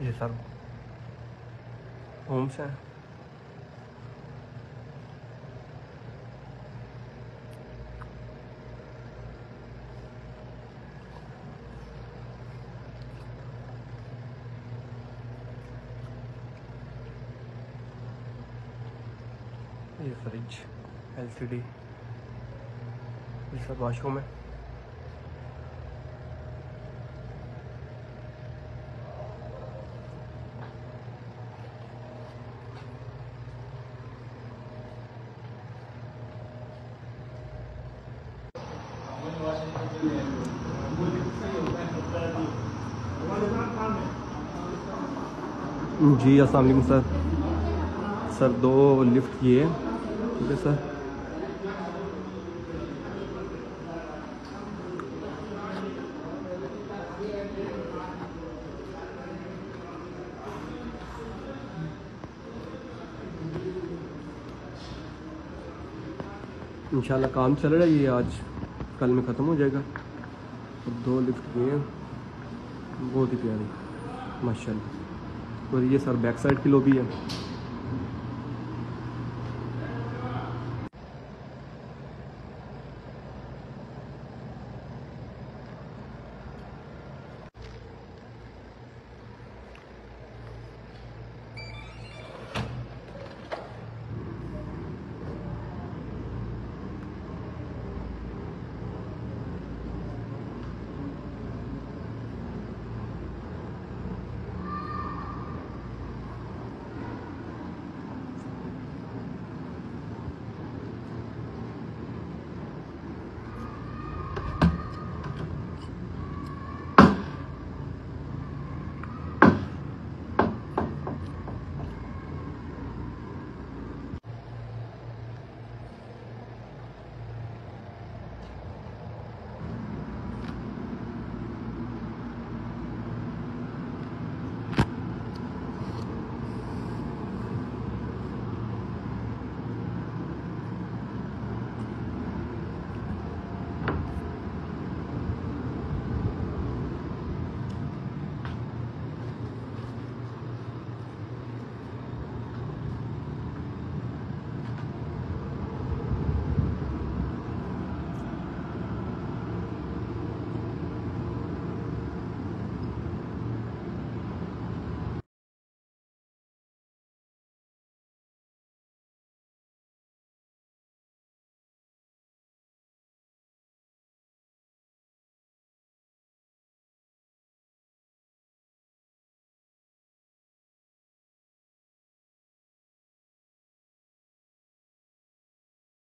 ये sir Holmes हैं। ये फ्रिज LCD, ये सब वॉशरूम है। जी अस्सलाम वालेकुम सर 2 लिफ्ट किए हैं, ठीक है सर। इंशाल्लाह काम चल रहा है, ये आज कल में ख़त्म हो जाएगा। तो 2 लिफ्ट किए हैं, बहुत ही प्यारी माशाल्लाह। और ये सर बैक साइड की लॉबी है।